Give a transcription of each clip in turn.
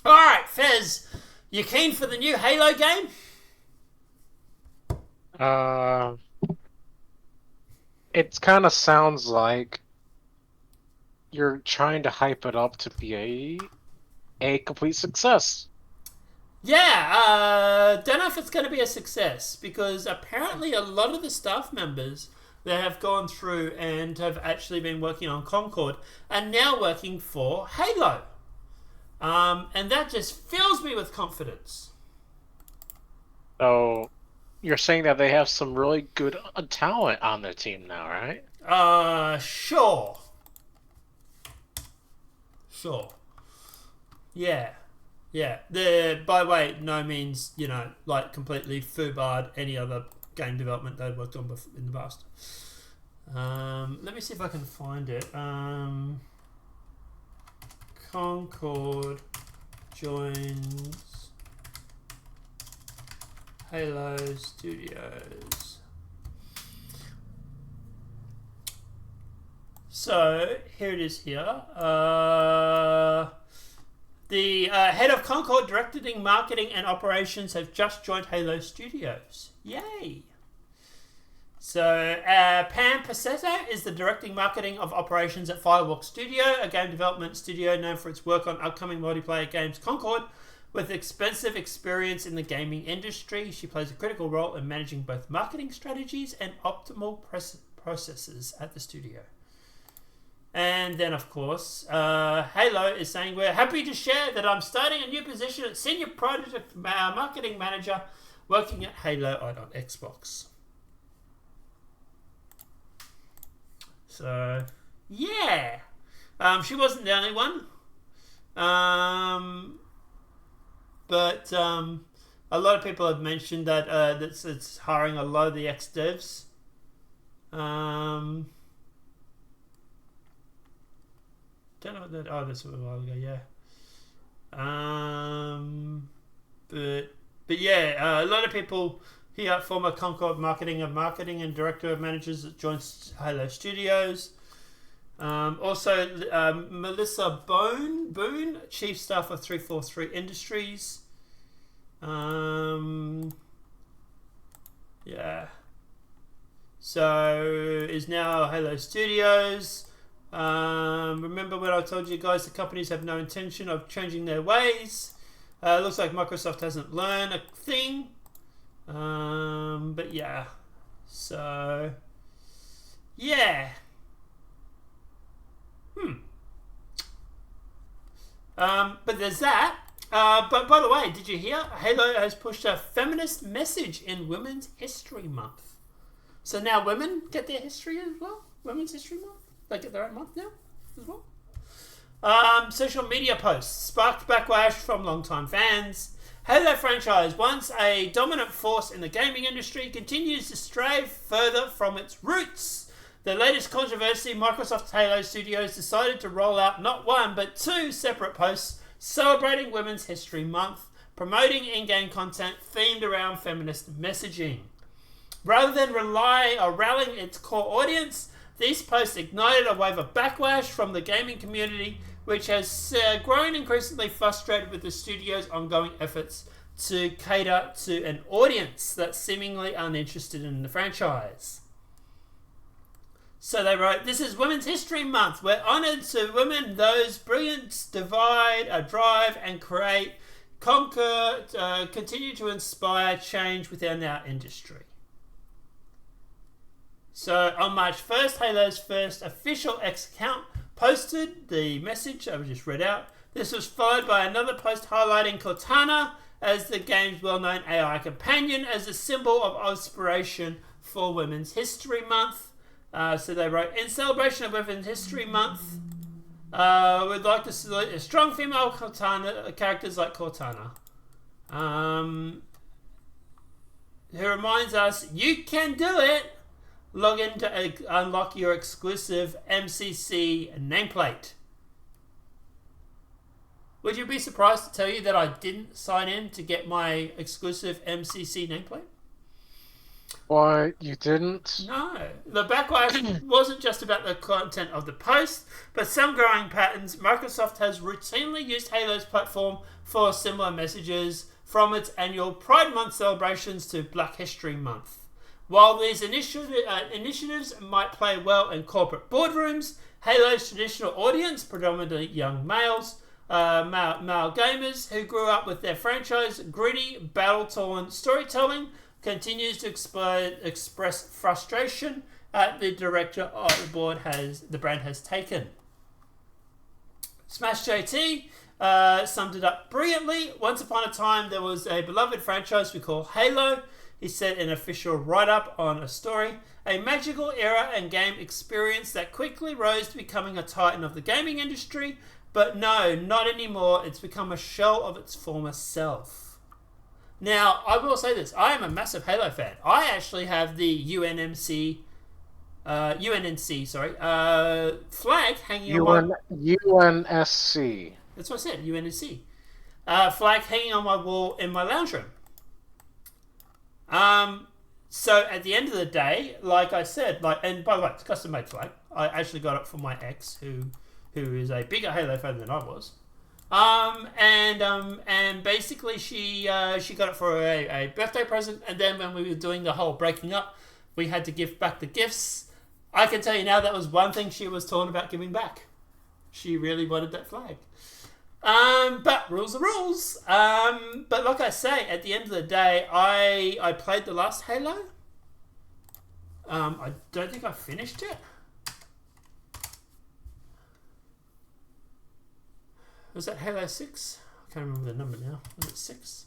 All right, Fez, you keen for the new Halo game? Uh, it kind of sounds like you're trying to hype it up to be a complete success. Yeah, don't know if it's going to be a success because apparently a lot of the staff members that have gone through and have actually been working on Concord are now working for Halo. And that just fills me with confidence. So you're saying that they have some really good talent on their team now, right? Sure. Sure. Yeah. Yeah. By the way, no means, like completely foobarred any other game development they'd worked on in the past. Let me see if I can find it. Concord joins Halo Studios. So here it is here. The head of Concord Directing Marketing and Operations have just joined Halo Studios. Yay! So, Pam Passetto is the Directing Marketing of Operations at Firewalk Studio, a game development studio known for its work on upcoming multiplayer games Concord. With extensive experience in the gaming industry, she plays a critical role in managing both marketing strategies and optimal processes at the studio. And then, of course, Halo is saying, we're happy to share that I'm starting a new position at Senior Project Marketing Manager working at Halo on Xbox. So, yeah. She wasn't the only one. But a lot of people have mentioned that it's hiring a lot of the ex-devs. Don't know what that. Oh, this was a while ago. Yeah. But yeah, a lot of people here, former Concord marketing and director of managers that joins Halo Studios. Also, Melissa Boone, chief staff of 343 Industries. Yeah. So is now Halo Studios. Remember when I told you guys the companies have no intention of changing their ways? Looks like Microsoft hasn't learned a thing. But yeah. So, yeah. But there's that. But by the way, did you hear? Halo has pushed a feminist message in Women's History Month. So now women get their history as well? Women's History Month? They get their own month now as well? Social media posts sparked backlash from longtime fans. Halo franchise, once a dominant force in the gaming industry, continues to stray further from its roots. The latest controversy, Microsoft's Halo Studios decided to roll out not one but two separate posts celebrating Women's History Month, promoting in-game content themed around feminist messaging. Rather than rallying its core audience, these posts ignited a wave of backlash from the gaming community, which has grown increasingly frustrated with the studio's ongoing efforts to cater to an audience that's seemingly uninterested in the franchise. So they wrote, "This is Women's History Month. We're honoured to women, those brilliant, drive and create, conquer, continue to inspire change within our industry." So on March 1st, Halo's first official X account posted the message I just read out. This was followed by another post highlighting Cortana as the game's well-known AI companion as a symbol of inspiration for Women's History Month. So they wrote, in celebration of Women's History Month, we'd like to salute strong female Cortana characters like Cortana. Who reminds us, you can do it! Log in to unlock your exclusive MCC nameplate. Would you be surprised to tell you that I didn't sign in to get my exclusive MCC nameplate? What? You didn't? No. The backlash wasn't just about the content of the post, but some growing patterns. Microsoft has routinely used Halo's platform for similar messages, from its annual Pride Month celebrations to Black History Month. While these initiatives might play well in corporate boardrooms, Halo's traditional audience, predominantly young males, male gamers who grew up with their franchise, gritty, battle-torn storytelling, continues to express frustration at the direction the brand has taken. Smash JT summed it up brilliantly. Once upon a time, there was a beloved franchise we call Halo. He said in an official write-up on a story, a magical era and game experience that quickly rose to becoming a titan of the gaming industry, but no, not anymore. It's become a shell of its former self. Now, I will say this. I am a massive Halo fan. I actually have the UNC flag hanging on my... UNSC. That's what I said, UNSC. Flag hanging on my wall in my lounge room. So at the end of the day, like I said, and by the way, it's a custom-made flag. I actually got it from my ex, who is a bigger Halo fan than I was. And basically she got it for a birthday present, and then when we were doing the whole breaking up, we had to give back the gifts. I can tell you now that was one thing she was torn about giving back. She really wanted that flag. But rules are rules. But like I say, at the end of the day, I played the last Halo. I don't think I finished it. Was that Halo 6? I can't remember the number now. Was it 6?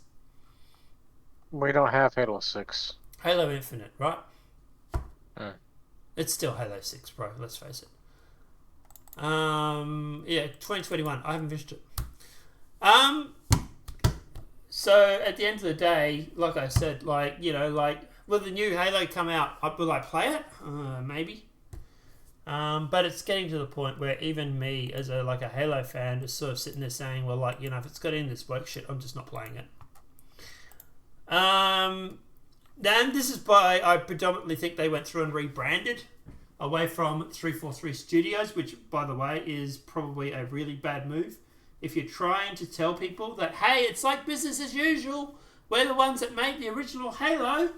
We don't have Halo 6. Halo Infinite, right? Hmm. It's still Halo 6, bro. Let's face it. Yeah, 2021. I haven't finished it. So at the end of the day, like I said, like, you know, like, will the new Halo come out? Will I play it? Maybe. But it's getting to the point where even me, as a Halo fan, is sort of sitting there saying, well, like, you know, if it's got in this woke shit, I'm just not playing it. Then this is why I predominantly think they went through and rebranded away from 343 Studios, which, by the way, is probably a really bad move. If you're trying to tell people that, hey, it's like business as usual, we're the ones that made the original Halo,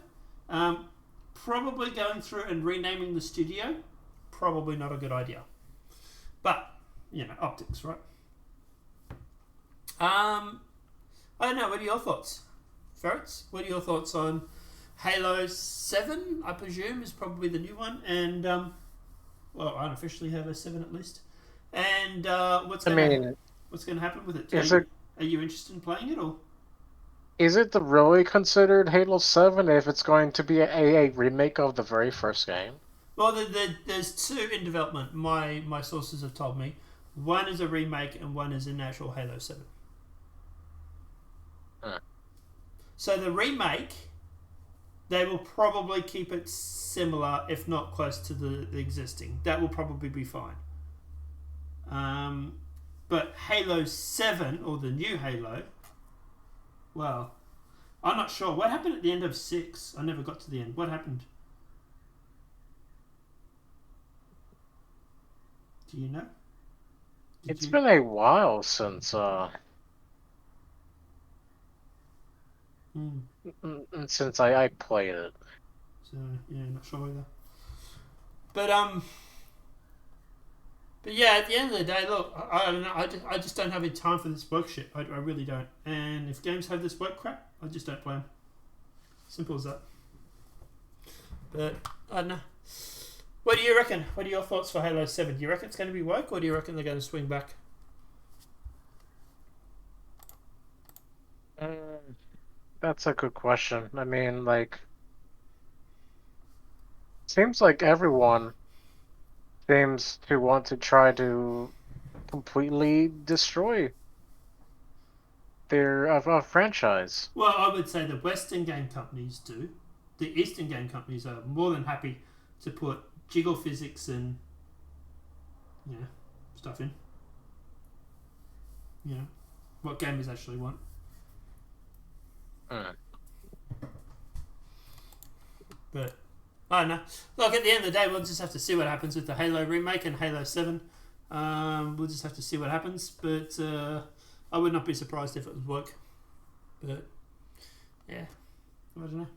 probably going through and renaming the studio, probably not a good idea. But, you know, optics, right? I don't know, what are your thoughts? Ferrets, what are your thoughts on Halo 7, I presume, is probably the new one, and, well, unofficially Halo 7 at least. And what's going to happen with it? Are you interested in playing it, or? Is it really considered Halo 7 if it's going to be a remake of the very first game? Well, there's two in development. My sources have told me. One is a remake and one is an actual Halo 7. So the remake, they will probably keep it similar, if not close to the existing. That will probably be fine. But Halo 7, or the new Halo, well, I'm not sure. What happened at the end of 6? I never got to the end. What happened? Do you know? It's been a while since since I played it. So yeah, not sure either. But yeah, at the end of the day, look, I don't know. I just don't have any time for this woke shit. I really don't. And if games have this woke crap, I just don't play them. Simple as that. But I don't know. What do you reckon? What are your thoughts for Halo 7? Do you reckon it's going to be woke, or do you reckon they're going to swing back? That's a good question. I mean, like, seems like everyone seems to want to try to completely destroy their franchise. Well, I would say the Western game companies do. The Eastern game companies are more than happy to put jiggle physics and stuff in. You know, what gamers actually want. But I don't know. Look, at the end of the day, we'll just have to see what happens with the Halo remake and Halo 7. We'll just have to see what happens, but I would not be surprised if it would work. But, yeah, I don't know.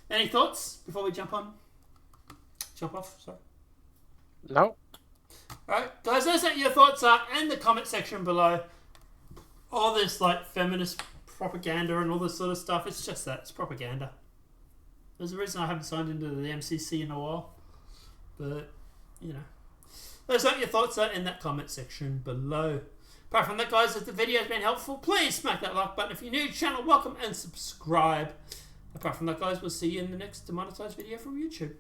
Any thoughts before we jump off? Sorry. No. Alright, guys, those are your thoughts are in the comment section below. All this, like, feminist propaganda and all this sort of stuff, it's just that. It's propaganda. There's a reason I haven't signed into the MCC in a while. But, you know. Those are your thoughts are in that comment section below. Apart from that, guys, if the video has been helpful, please smack that like button. If you're new to the channel, welcome and subscribe. Apart from that, guys, we'll see you in the next demonetized video from YouTube.